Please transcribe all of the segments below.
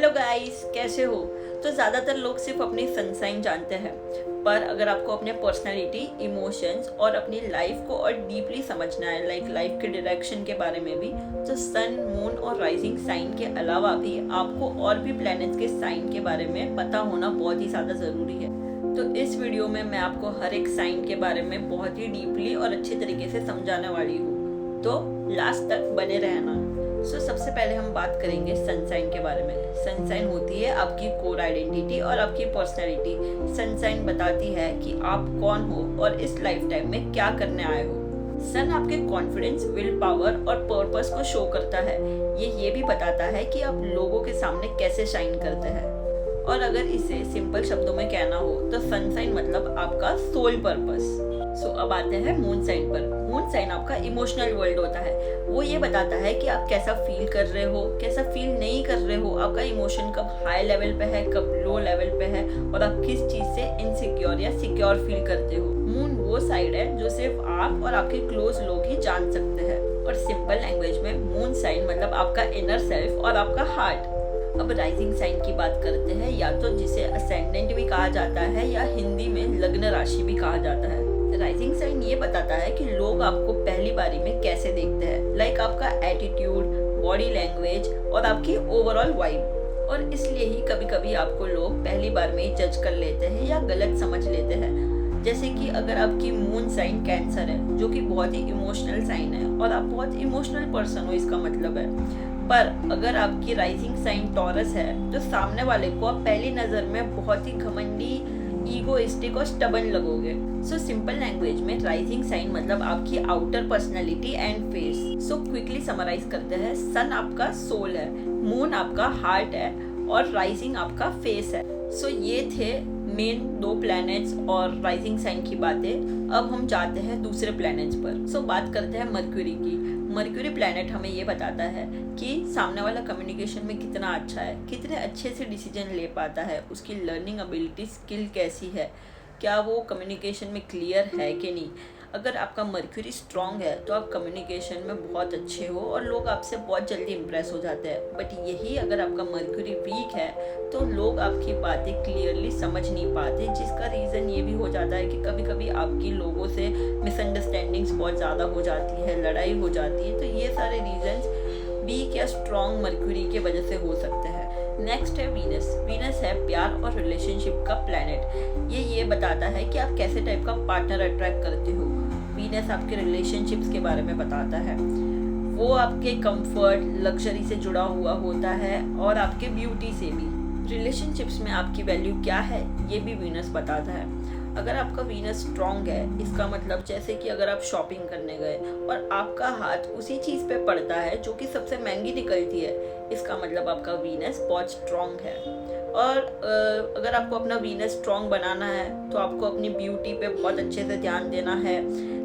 Hello guys, कैसे हो। तो ज़्यादातर लोग सिर्फ अपनी सनसाइन जानते हैं, पर अगर आपको अपने पर्सनालिटी, इमोशंस और अपनी लाइफ को और डीपली समझना है, लाइफ के डायरेक्शन के बारे में भी, तो सन, मून और राइजिंग साइन के अलावा भी आपको और भी प्लैनेट्स के साइन के बारे में पता होना बहुत ही ज़्यादा ज़रूरी है। तो इस वीडियो में मैं आपको हर एक साइन के बारे में बहुत ही डीपली और अच्छे तरीके से समझाने वाली हूँ, तो लास्ट तक बने रहना। सबसे पहले हम बात करेंगे सनसाइन के बारे में। सनसाइन होती है आपकी कोर आइडेंटिटी और आपकी पर्सनैलिटी। सनसाइन बताती है कि आप कौन हो और इस लाइफ टाइम में क्या करने आए हो। सन आपके कॉन्फिडेंस, विल पावर और पर्पस को शो करता है। ये भी बताता है कि आप लोगों के सामने कैसे शाइन करते हैं। और अगर इसे सिंपल शब्दों में कहना हो तो सनसाइन मतलब आपका सोल पर्पस। अब आते हैं मून साइन पर। मून साइन आपका इमोशनल वर्ल्ड होता है। वो ये बताता है कि आप कैसा फील कर रहे हो, कैसा फील नहीं कर रहे हो, आपका इमोशन कब हाई लेवल पे है, कब लो लेवल पे है, और आप किस चीज से इनसिक्योर या सिक्योर फील करते हो। मून वो साइड है जो सिर्फ आप और आपके क्लोज लोग ही जान सकते हैं। और सिंपल लैंग्वेज में मून साइन मतलब आपका इनर सेल्फ और आपका हार्ट। अब राइजिंग साइन की बात करते हैं, या तो जिसे असेंडेंट भी कहा जाता है या हिंदी में लग्न राशि भी कहा जाता है। राइजिंग साइन ये बताता है कि लोग आपको पहली बारी में कैसे देखते हैं, आपका एटीट्यूड, बॉडी लैंग्वेज और आपकी ओवरऑल वाइब। और इसलिए ही कभी कभी आपको लोग पहली बार में ही जज कर लेते हैं या गलत समझ लेते हैं। जैसे कि अगर आपकी मून साइन कैंसर है, जो कि बहुत ही इमोशनल साइन है और आप बहुत इमोशनल पर्सन हो, इसका मतलब है। पर अगर आपकी राइजिंग साइन टॉरस है तो सामने वाले को आप पहली नज़र में बहुत ही घमंडी, ईगोइस्टिक और स्टबन लगोगे। सिंपल लैंग्वेज में राइजिंग साइन मतलब आपकी outer personality and face. Quickly summarize करते हैं, सन आपका सोल है, मून आपका हार्ट है और राइजिंग आपका फेस है। ये थे मेन 2 प्लैनेट्स और राइजिंग साइन की बातें। अब हम जाते हैं दूसरे प्लैनेट्स पर। बात करते हैं मर्क्यूरी की। मर्क्यूरी प्लैनेट हमें ये बताता है कि सामने वाला कम्युनिकेशन में कितना अच्छा है, कितने अच्छे से डिसीजन ले पाता है, उसकी लर्निंग एबिलिटी, स्किल कैसी है, क्या वो कम्युनिकेशन में क्लियर है कि नहीं। अगर आपका मर्क्यूरी स्ट्रॉन्ग है तो आप कम्युनिकेशन में बहुत अच्छे हो और लोग आपसे बहुत जल्दी इम्प्रेस हो जाते हैं। बट यही अगर आपका मर्क्यूरी वीक है तो लोग आपकी बातें क्लियरली समझ नहीं पाते, जिसका रीज़न ये भी हो जाता है कि कभी कभी आपकी लोगों से मिसअंडरस्टैंडिंग्स बहुत ज़्यादा हो जाती है, लड़ाई हो जाती है। तो ये सारे रीजन्स वीक या स्ट्रॉन्ग मर्क्यूरी के वजह से हो सकते हैं। नेक्स्ट है वीनस। वीनस है प्यार और रिलेशनशिप का प्लैनेट। ये बताता है कि आप कैसे टाइप का पार्टनर अट्रैक्ट करते हो। वीनस आपके रिलेशनशिप्स के बारे में बताता है। वो आपके कंफर्ट, लग्जरी से जुड़ा हुआ होता है और आपके ब्यूटी से भी। रिलेशनशिप्स में आपकी वैल्यू क्या है ये भी वीनस बताता है। अगर आपका वीनस स्ट्रॉन्ग है, इसका मतलब जैसे कि अगर आप शॉपिंग करने गए और आपका हाथ उसी चीज़ पे पड़ता है जो कि सबसे महंगी निकलती है, इसका मतलब आपका वीनस बहुत स्ट्रॉन्ग है। और अगर आपको अपना वीनस स्ट्रॉन्ग बनाना है तो आपको अपनी ब्यूटी पे बहुत अच्छे से ध्यान देना है।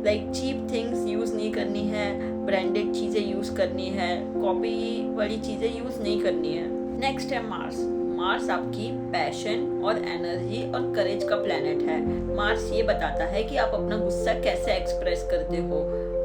चीप थिंग्स यूज़ नहीं करनी है, ब्रांडेड चीज़ें यूज़ करनी है, कॉपी वाली चीज़ें यूज़ नहीं करनी है। नेक्स्ट है मार्स। मार्स आपकी पैशन और एनर्जी और करेज का प्लैनेट है। मार्स ये बताता है कि आप अपना गुस्सा कैसे एक्सप्रेस करते हो।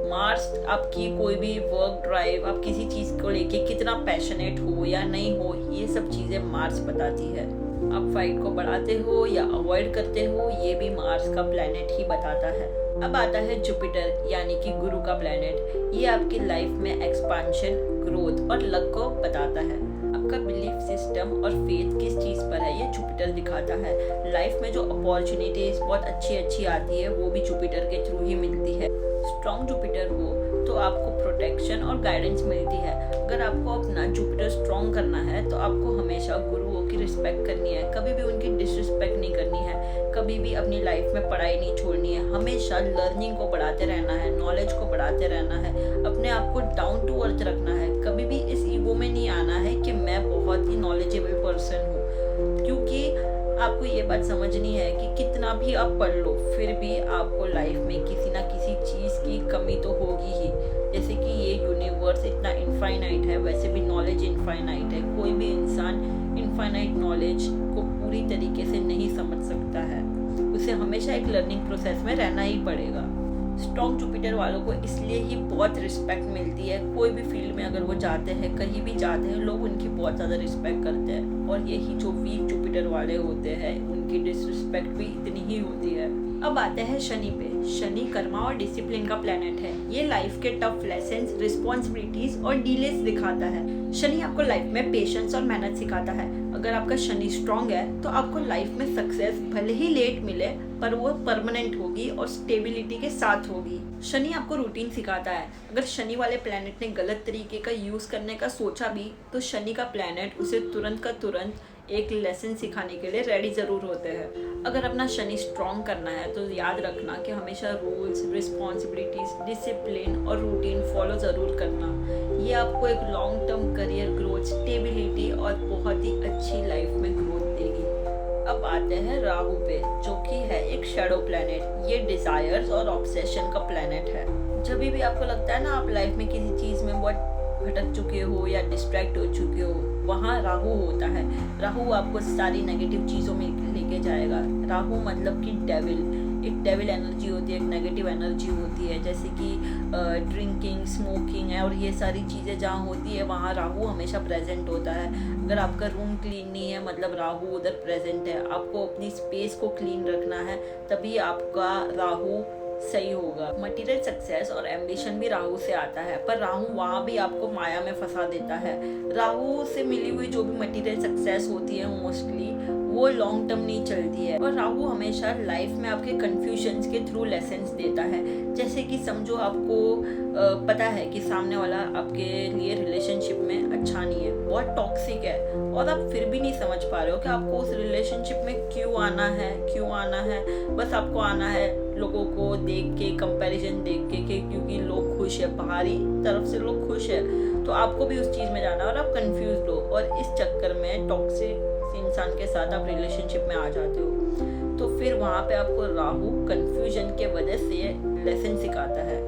मार्स आपकी कोई भी वर्क ड्राइव, आप किसी चीज़ को लेके कितना पैशनेट हो या नहीं हो, ये सब चीज़ें मार्स बताती है। आप फाइट को बढ़ाते हो या अवॉइड करते हो, ये भी मार्स का प्लैनेट ही बताता है। अब आता है जुपिटर, यानी कि गुरु का प्लैनेट। ये आपकी लाइफ में एक्सपांशन, ग्रोथ और लक को बताता है। आपका बिलीफ सिस्टम और फेथ किस चीज़ पर है, ये जुपिटर दिखाता है। लाइफ में जो अपॉर्चुनिटीज बहुत अच्छी आती है वो भी जुपिटर के थ्रू ही मिलती है। स्ट्रॉन्ग जुपिटर हो तो आपको प्रोटेक्शन और गाइडेंस मिलती है। अगर आपको अपना जुपिटर स्ट्रॉन्ग करना है तो आपको हमेशा गुरुओं की रिस्पेक्ट करनी है, कभी भी उनकी डिसरिस्पेक्ट नहीं करनी है, कभी भी अपनी लाइफ में पढ़ाई नहीं छोड़नी है, हमेशा लर्निंग को बढ़ाते रहना है, नॉलेज को बढ़ाते रहना है, अपने आप को डाउन टू अर्थ रखना है। कभी भी इस ईगो में नहीं आना है कि मैं बहुत ही नॉलेजेबल पर्सन हूँ, क्योंकि आपको ये बात समझनी है कि कितना भी आप पढ़ लो फिर भी आपको लाइफ में किसी ना किसी चीज़ की कमी तो होगी ही। जैसे कि ये यूनिवर्स इतना इनफाइनाइट है, वैसे भी नॉलेज इनफाइनाइट है। कोई भी इंसान इनफाइनाइट नॉलेज को पूरी तरीके से नहीं समझ सकता है, उसे हमेशा एक लर्निंग प्रोसेस में रहना ही पड़ेगा। स्ट्रॉन्ग जुपिटर वालों को इसलिए ही बहुत रिस्पेक्ट मिलती है। कोई भी फील्ड में अगर वो जाते हैं, कहीं भी जाते हैं, लोग उनकी बहुत ज़्यादा रिस्पेक्ट करते हैं। और यही जो वीक जुपिटर वाले होते हैं उनकी डिसरिस्पेक्ट भी इतनी ही होती है। अब आते हैं शनि पे। शनि कर्मा और डिसिप्लिन का प्लेनेट है। ये लाइफ के टफ लेसन्स, रिस्पॉन्सिबिलिटीज और डीलेस दिखाता है। शनि आपको लाइफ में पेशेंस और मेहनत सिखाता है। अगर आपका शनि स्ट्रांग है तो आपको लाइफ में सक्सेस भले ही लेट मिले पर वो परमानेंट होगी और स्टेबिलिटी के साथ होगी। शनि आपको रूटीन सिखाता है। अगर शनि वाले प्लेनेट ने गलत तरीके का यूज करने का सोचा भी तो शनि का प्लेनेट उसे तुरंत का तुरंत एक लेसन सिखाने के लिए रेडी ज़रूर होते हैं। अगर अपना शनि स्ट्रॉन्ग करना है तो याद रखना कि हमेशा रूल्स, रिस्पॉन्सिबिलिटीज, डिसिप्लिन और रूटीन फॉलो ज़रूर करना। ये आपको एक long term career growth, stability और बहुत ही अच्छी लाइफ में ग्रोथ देगी। अब आते हैं राहु पे, जो कि है एक शैडो प्लैनेट। ये डिजायर्स और ऑब्सेशन का प्लैनेट है। जब भी आपको लगता है ना आप लाइफ में किसी चीज़ में बहुत भटक चुके हो या डिस्ट्रैक्ट हो चुके हो, वहाँ राहु होता है। राहु आपको सारी नेगेटिव चीज़ों में लेके जाएगा। राहु मतलब कि डेविल, एक डेविल एनर्जी होती है, एक नेगेटिव एनर्जी होती है। जैसे कि ड्रिंकिंग, स्मोकिंग है और ये सारी चीज़ें जहाँ होती है वहाँ राहु हमेशा प्रेजेंट होता है। अगर आपका रूम क्लीन नहीं है मतलब राहु उधर प्रेजेंट है। आपको अपनी स्पेस को क्लीन रखना है, तभी आपका राहु सही होगा। मटेरियल सक्सेस और एम्बिशन भी राहु से आता है, पर राहु वहाँ भी आपको माया में फंसा देता है। राहु से मिली हुई जो भी मटेरियल सक्सेस होती है मोस्टली वो लॉन्ग टर्म नहीं चलती है। और राहु हमेशा लाइफ में आपके कंफ्यूजन्स के थ्रू लेसन्स देता है। जैसे कि समझो आपको पता है कि सामने वाला आपके लिए रिलेशनशिप में अच्छा नहीं है, बहुत टॉक्सिक है, और आप फिर भी नहीं समझ पा रहे हो कि आपको उस रिलेशनशिप में क्यों आना है। बस आपको आना है लोगों को देख के, कंपैरिजन देख के क्योंकि लोग खुश है, बाहरी तरफ से लोग खुश है तो आपको भी उस चीज़ में जाना है और आप कंफ्यूज हो, और इस चक्कर में टॉक्सिक इंसान के साथ आप रिलेशनशिप में आ जाते हो। तो फिर वहाँ पे आपको राहु कंफ्यूजन के वजह से लेसन सिखाता है।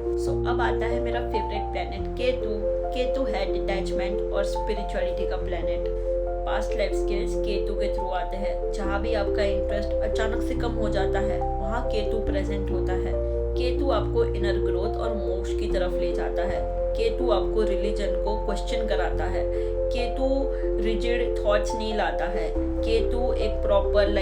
अब आता है मेरा फेवरेट प्लेनेट केतु। केतु है डिटैचमेंट और स्पिरिचुअलिटी का planet. Past life skills Ketu के थ्रू आते हैं। जहाँ भी आपका इंटरेस्ट अचानक से कम हो जाता है वहाँ केतु प्रेजेंट होता है। केतु आपको इनर ग्रोथ और मोक्ष की तरफ ले जाता है। केतु आपको रिलीजन को क्वेश्चन कराता है। केतु रिजिड थॉट्स नहीं लाता है। केतु एक प्रॉपर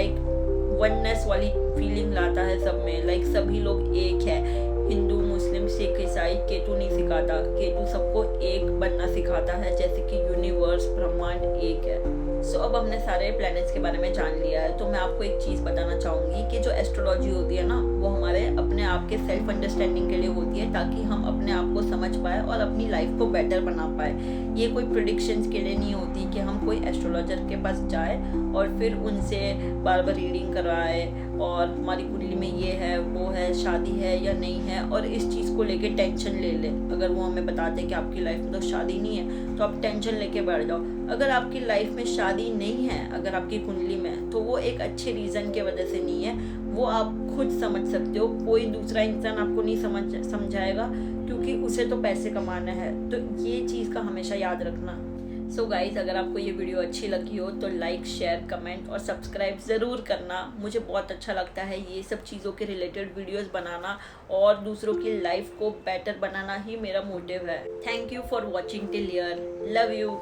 वननेस वाली फीलिंग लाता है सब में, सभी लोग एक है, हिंदू, मुस्लिम, सिख, ईसाई। केतु नहीं सिखाता, केतु सबको एक बनना सिखाता है, जैसे कि यूनिवर्स, ब्रह्मांड एक है। अब हमने सारे प्लैनेट्स के बारे में जान लिया है, तो मैं आपको एक चीज़ बताना चाहूँगी कि जो एस्ट्रोलॉजी होती है ना वो हमारे अपने आप के सेल्फ अंडरस्टैंडिंग के लिए होती है, ताकि हम अपने आप को समझ पाए और अपनी लाइफ को बेटर बना पाए। ये कोई प्रेडिक्शंस के लिए नहीं होती कि हम कोई एस्ट्रोलॉजर के पास जाए और फिर उनसे बार बार रीडिंग करवाए और हमारी कुंडली में ये है, वो है, शादी है या नहीं है, और इस चीज़ को लेके टेंशन ले ले। अगर वो हमें बताते हैं कि आपकी लाइफ में तो शादी नहीं है तो आप टेंशन लेके बैठ जाओ। अगर आपकी लाइफ में शादी नहीं है, अगर आपकी कुंडली में, तो वो एक अच्छे रीज़न के वजह से नहीं है, वो आप खुद समझ सकते हो। कोई दूसरा इंसान आपको नहीं समझाएगा क्योंकि उसे तो पैसे कमाना है। तो ये चीज़ का हमेशा याद रखना। गाइज, अगर आपको ये वीडियो अच्छी लगी हो तो लाइक, शेयर, कमेंट और सब्सक्राइब ज़रूर करना। मुझे बहुत अच्छा लगता है ये सब चीज़ों के रिलेटेड वीडियोस बनाना, और दूसरों की लाइफ को बेटर बनाना ही मेरा मोटिव है। Thank you for watching till here. Love you.